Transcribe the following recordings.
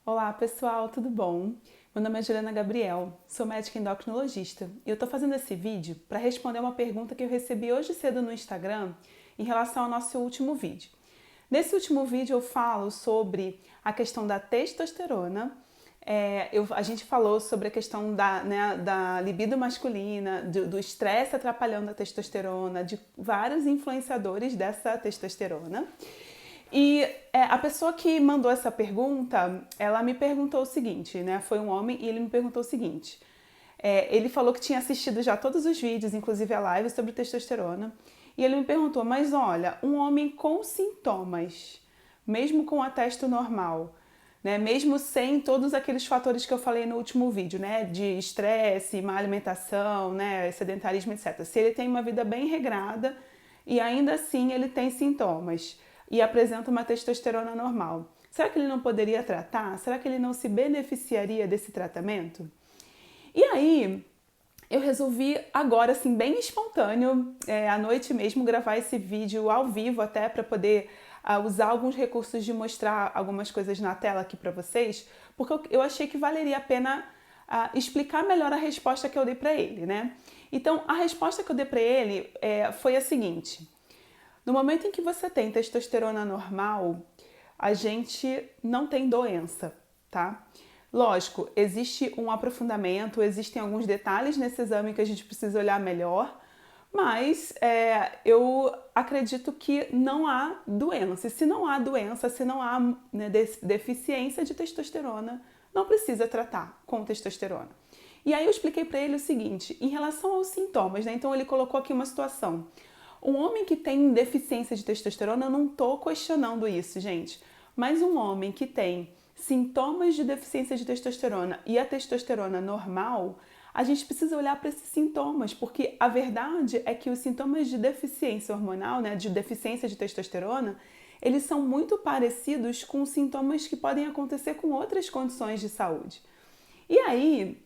Olá pessoal, tudo bom? Meu nome é Juliana Gabriel, sou médica endocrinologista e eu estou fazendo esse vídeo para responder uma pergunta que eu recebi hoje cedo no Instagram em relação ao nosso último vídeo. Nesse último vídeo eu falo sobre a questão da testosterona. A gente falou sobre a questão da libido masculina, do estresse atrapalhando a testosterona, de vários influenciadores dessa testosterona. E a pessoa que mandou essa pergunta, ela me perguntou o seguinte, né? Foi um homem e ele me perguntou o seguinte. Ele falou que tinha assistido já todos os vídeos, inclusive a live sobre testosterona. E ele me perguntou, mas olha, um homem com sintomas, mesmo com a testo normal, né? Mesmo sem todos aqueles fatores que eu falei no último vídeo, né? De estresse, má alimentação, né? Sedentarismo, etc. Se ele tem uma vida bem regrada e ainda assim ele tem sintomas e apresenta uma testosterona normal, será que ele não poderia tratar? Será que ele não se beneficiaria desse tratamento? E aí, eu resolvi agora, assim, bem espontâneo, à noite mesmo, gravar esse vídeo ao vivo até para poder usar alguns recursos de mostrar algumas coisas na tela aqui para vocês, porque eu achei que valeria a pena explicar melhor a resposta que eu dei para ele, né? Então, a resposta que eu dei para ele foi a seguinte. No momento em que você tem testosterona normal, a gente não tem doença, tá? Lógico, existe um aprofundamento, existem alguns detalhes nesse exame que a gente precisa olhar melhor, mas eu acredito que não há doença. E se não há doença, se não há deficiência de testosterona, não precisa tratar com testosterona. E aí eu expliquei para ele o seguinte, em relação aos sintomas, né? Então ele colocou aqui uma situação. Um homem que tem deficiência de testosterona, eu não estou questionando isso, gente, mas um homem que tem sintomas de deficiência de testosterona e a testosterona normal, a gente precisa olhar para esses sintomas, porque a verdade é que os sintomas de deficiência hormonal, né, de deficiência de testosterona, eles são muito parecidos com sintomas que podem acontecer com outras condições de saúde. E aí,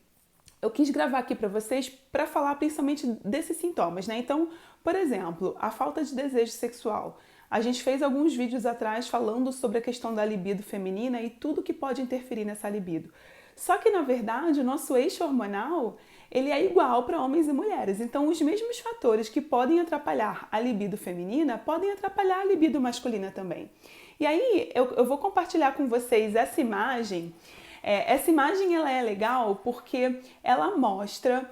eu quis gravar aqui para vocês para falar principalmente desses sintomas, né? Então, por exemplo, a falta de desejo sexual. A gente fez alguns vídeos atrás falando sobre a questão da libido feminina e tudo que pode interferir nessa libido. Só que, na verdade, o nosso eixo hormonal, ele é igual para homens e mulheres. Então, os mesmos fatores que podem atrapalhar a libido feminina podem atrapalhar a libido masculina também. E aí, eu vou compartilhar com vocês essa imagem. Essa imagem ela é legal porque ela mostra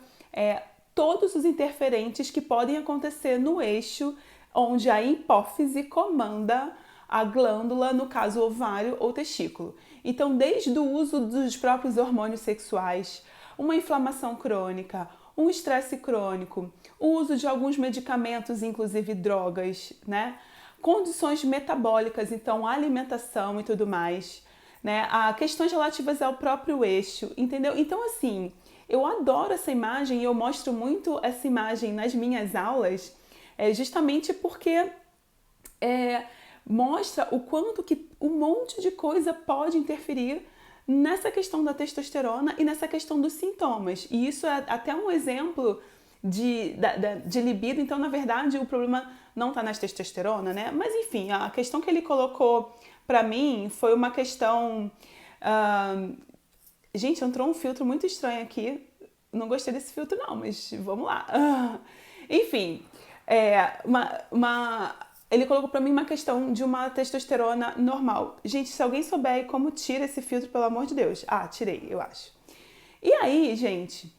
todos os interferentes que podem acontecer no eixo onde a hipófise comanda a glândula, no caso ovário ou testículo. Então, desde o uso dos próprios hormônios sexuais, uma inflamação crônica, um estresse crônico, o uso de alguns medicamentos, inclusive drogas, né? Condições metabólicas, então alimentação e tudo mais, né? Questões relativas ao próprio eixo, entendeu? Então, assim, eu adoro essa imagem e eu mostro muito essa imagem nas minhas aulas, justamente porque mostra o quanto que um monte de coisa pode interferir nessa questão da testosterona e nessa questão dos sintomas. E isso é até um exemplo de libido. Então, na verdade, o problema não está na testosterona, né? Mas, enfim, a questão que ele colocou para mim foi uma questão... Gente, entrou um filtro muito estranho aqui. Não gostei desse filtro não, mas vamos lá. Enfim, ele colocou pra mim uma questão de uma testosterona normal. Gente, se alguém souber como tira esse filtro, pelo amor de Deus. Tirei, eu acho. E aí, gente,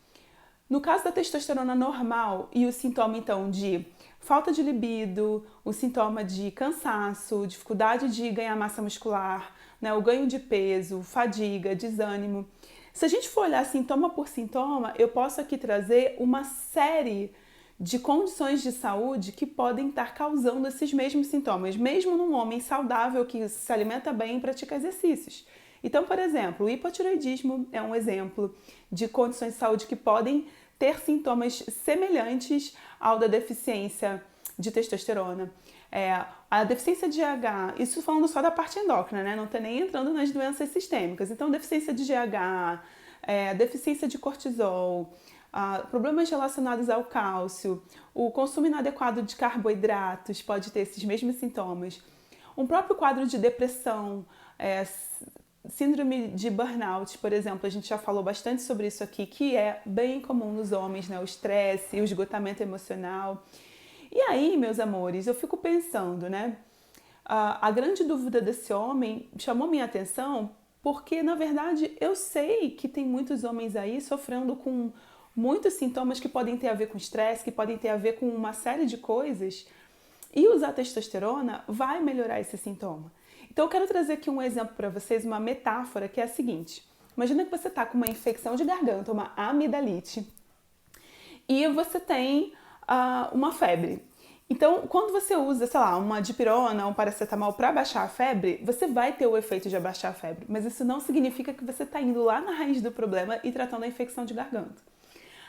no caso da testosterona normal e o sintoma, então, de falta de libido, o sintoma de cansaço, dificuldade de ganhar massa muscular, né, o ganho de peso, fadiga, desânimo. Se a gente for olhar sintoma por sintoma, eu posso aqui trazer uma série de condições de saúde que podem estar causando esses mesmos sintomas, mesmo num homem saudável que se alimenta bem e pratica exercícios. Então, por exemplo, o hipotireoidismo é um exemplo de condições de saúde que podem ter sintomas semelhantes ao da deficiência de testosterona. A deficiência de GH, isso falando só da parte endócrina, né? Não está nem entrando nas doenças sistêmicas. Então, deficiência de GH, deficiência de cortisol, problemas relacionados ao cálcio, o consumo inadequado de carboidratos pode ter esses mesmos sintomas. Um próprio quadro de depressão, síndrome de burnout, por exemplo, a gente já falou bastante sobre isso aqui, que é bem comum nos homens, né? O estresse, o esgotamento emocional. E aí, meus amores, eu fico pensando, né? A grande dúvida desse homem chamou minha atenção porque, na verdade, eu sei que tem muitos homens aí sofrendo com muitos sintomas que podem ter a ver com estresse, que podem ter a ver com uma série de coisas, e usar testosterona vai melhorar esse sintoma. Então eu quero trazer aqui um exemplo para vocês, uma metáfora que é a seguinte. Imagina que você está com uma infecção de garganta, uma amidalite, e você tem uma febre. Então, quando você usa, sei lá, uma dipirona, um paracetamol para baixar a febre, você vai ter o efeito de abaixar a febre, mas isso não significa que você está indo lá na raiz do problema e tratando a infecção de garganta.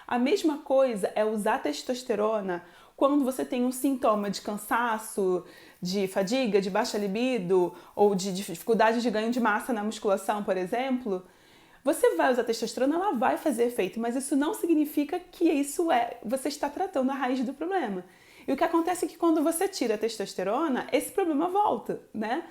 A mesma coisa é usar testosterona quando você tem um sintoma de cansaço, de fadiga, de baixa libido ou de dificuldade de ganho de massa na musculação, por exemplo. Você vai usar testosterona, ela vai fazer efeito, mas isso não significa que você está tratando a raiz do problema. E o que acontece é que quando você tira a testosterona, esse problema volta, né?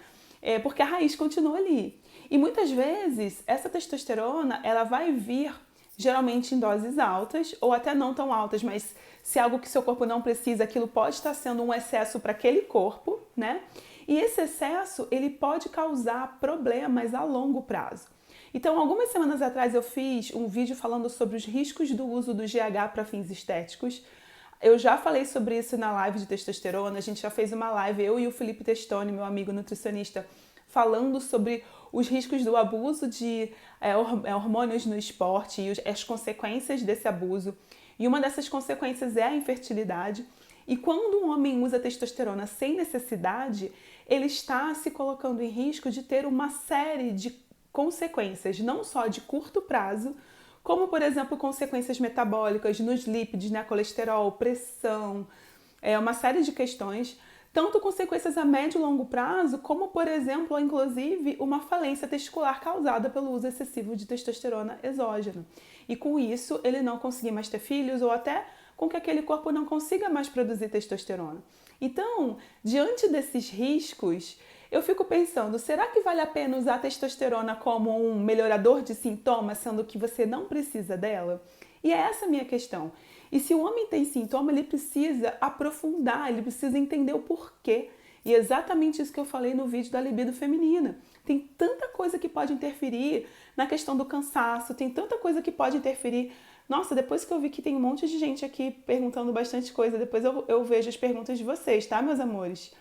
Porque a raiz continua ali. E muitas vezes, essa testosterona, ela vai vir geralmente em doses altas, ou até não tão altas, mas se é algo que seu corpo não precisa, aquilo pode estar sendo um excesso para aquele corpo, né? E esse excesso, ele pode causar problemas a longo prazo. Então, algumas semanas atrás eu fiz um vídeo falando sobre os riscos do uso do GH para fins estéticos. Eu já falei sobre isso na live de testosterona, a gente já fez uma live, eu e o Felipe Testoni, meu amigo nutricionista, falando sobre os riscos do abuso de hormônios no esporte e as consequências desse abuso. E uma dessas consequências é a infertilidade. E quando um homem usa testosterona sem necessidade, ele está se colocando em risco de ter uma série de consequências, não só de curto prazo, como, por exemplo, consequências metabólicas nos lípidos, né, colesterol, pressão, uma série de questões, tanto consequências a médio e longo prazo, como, por exemplo, inclusive, uma falência testicular causada pelo uso excessivo de testosterona exógena. E com isso, ele não conseguir mais ter filhos ou até com que aquele corpo não consiga mais produzir testosterona. Então, diante desses riscos, eu fico pensando, será que vale a pena usar a testosterona como um melhorador de sintomas, sendo que você não precisa dela? E é essa a minha questão. E se o homem tem sintoma, ele precisa aprofundar, ele precisa entender o porquê. E é exatamente isso que eu falei no vídeo da libido feminina. Tem tanta coisa que pode interferir na questão do cansaço, tem tanta coisa que pode interferir. Nossa, depois que eu vi que tem um monte de gente aqui perguntando bastante coisa, depois eu vejo as perguntas de vocês, tá, meus amores?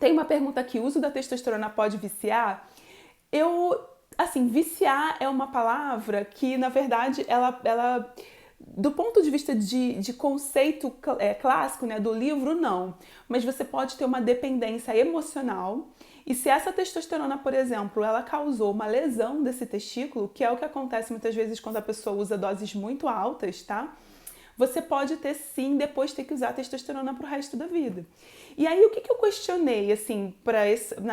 Tem uma pergunta aqui, o uso da testosterona pode viciar? Viciar é uma palavra que, na verdade, ela do ponto de vista de conceito clássico, né, do livro, não. Mas você pode ter uma dependência emocional. E se essa testosterona, por exemplo, ela causou uma lesão desse testículo, que é o que acontece muitas vezes quando a pessoa usa doses muito altas, tá? Você pode ter sim, depois ter que usar testosterona pro resto da vida. E aí, o que eu questionei, assim,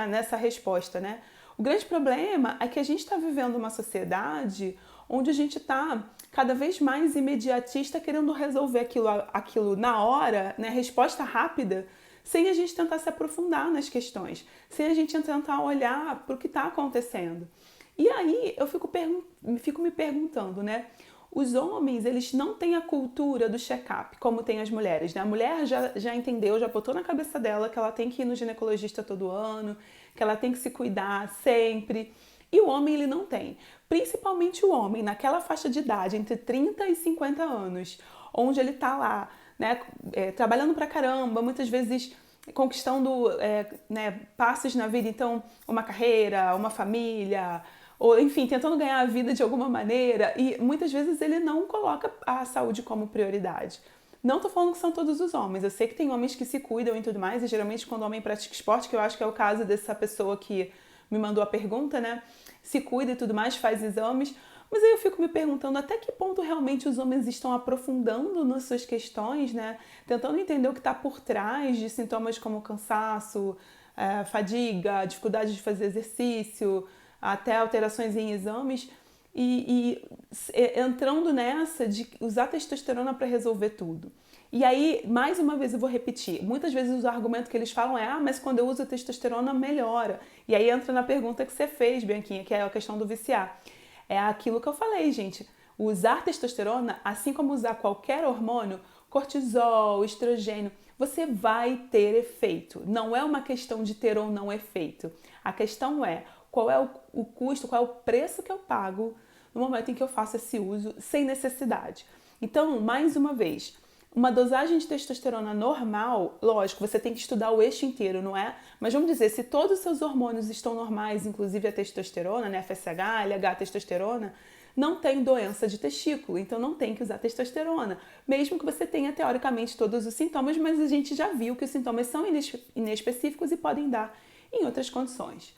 nessa resposta, né? O grande problema é que a gente está vivendo uma sociedade onde a gente está cada vez mais imediatista, querendo resolver aquilo na hora, né? Resposta rápida, sem a gente tentar se aprofundar nas questões, sem a gente tentar olhar para o que está acontecendo. E aí, eu fico me perguntando, né? Os homens, eles não têm a cultura do check-up, como tem as mulheres, né? A mulher já entendeu, já botou na cabeça dela que ela tem que ir no ginecologista todo ano, que ela tem que se cuidar sempre. E o homem, ele não tem. Principalmente o homem, naquela faixa de idade, entre 30 e 50 anos, onde ele tá lá, né, trabalhando pra caramba, muitas vezes conquistando passos na vida, então, uma carreira, uma família, ou enfim, tentando ganhar a vida de alguma maneira, e muitas vezes ele não coloca a saúde como prioridade. Não tô falando que são todos os homens, eu sei que tem homens que se cuidam e tudo mais, e geralmente quando o homem pratica esporte, que eu acho que é o caso dessa pessoa que me mandou a pergunta, né, se cuida e tudo mais, faz exames, mas aí eu fico me perguntando até que ponto realmente os homens estão aprofundando nas suas questões, né, tentando entender o que está por trás de sintomas como cansaço, fadiga, dificuldade de fazer exercício, até alterações em exames, e entrando nessa de usar testosterona para resolver tudo. E aí, mais uma vez eu vou repetir, muitas vezes o argumento que eles falam é mas quando eu uso a testosterona melhora. E aí entra na pergunta que você fez, Bianquinha, que é a questão do viciar. É aquilo que eu falei, gente. Usar testosterona, assim como usar qualquer hormônio, cortisol, estrogênio, você vai ter efeito. Não é uma questão de ter ou não efeito. A questão é qual é o custo, qual é o preço que eu pago no momento em que eu faço esse uso sem necessidade. Então, mais uma vez, uma dosagem de testosterona normal, lógico, você tem que estudar o eixo inteiro, não é? Mas vamos dizer, se todos os seus hormônios estão normais, inclusive a testosterona, né, FSH, LH, testosterona, não tem doença de testículo, então não tem que usar testosterona. Mesmo que você tenha, teoricamente, todos os sintomas, mas a gente já viu que os sintomas são inespecíficos e podem dar em outras condições.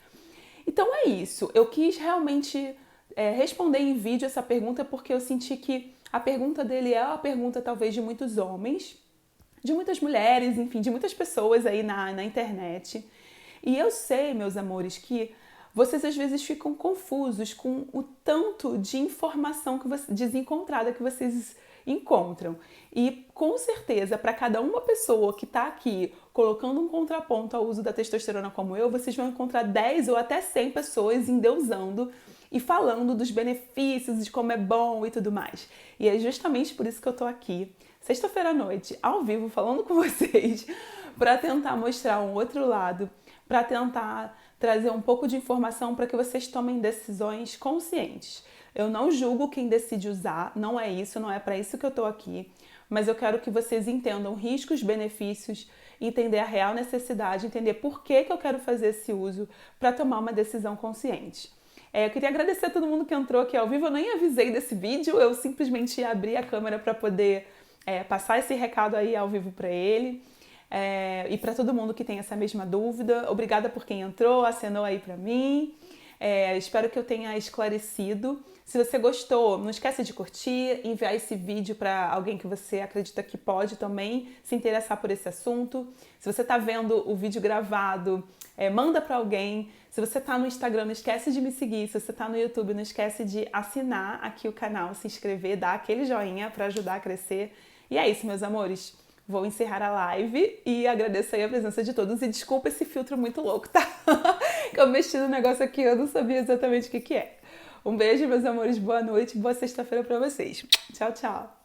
Então é isso, eu quis realmente responder em vídeo essa pergunta porque eu senti que a pergunta dele é a pergunta talvez de muitos homens, de muitas mulheres, enfim, de muitas pessoas aí na internet. E eu sei, meus amores, que vocês às vezes ficam confusos com o tanto de informação desencontrada que vocês encontram. E com certeza, para cada uma pessoa que está aqui colocando um contraponto ao uso da testosterona como eu, vocês vão encontrar 10 ou até 100 pessoas endeusando e falando dos benefícios, de como é bom e tudo mais. E é justamente por isso que eu tô aqui, sexta-feira à noite, ao vivo, falando com vocês, para tentar mostrar um outro lado, para tentar trazer um pouco de informação para que vocês tomem decisões conscientes. Eu não julgo quem decide usar, não é isso, não é para isso que eu tô aqui, mas eu quero que vocês entendam riscos, benefícios, entender a real necessidade, entender por que eu quero fazer esse uso para tomar uma decisão consciente. Eu queria agradecer a todo mundo que entrou aqui ao vivo. Eu nem avisei desse vídeo, eu simplesmente abri a câmera para poder passar esse recado aí ao vivo para ele. E para todo mundo que tem essa mesma dúvida. Obrigada por quem entrou, acenou aí para mim. Espero que eu tenha esclarecido. Se você gostou, não esquece de curtir, enviar esse vídeo para alguém que você acredita que pode também se interessar por esse assunto. Se você está vendo o vídeo gravado, manda para alguém. Se você está no Instagram, não esquece de me seguir. Se você está no YouTube, não esquece de assinar aqui o canal, se inscrever, dar aquele joinha para ajudar a crescer. E é isso, meus amores. Vou encerrar a live e agradeço aí a presença de todos. E desculpa esse filtro muito louco, tá? Que eu mexi no negócio aqui, eu não sabia exatamente o que é. Um beijo, meus amores. Boa noite, boa sexta-feira pra vocês. Tchau, tchau.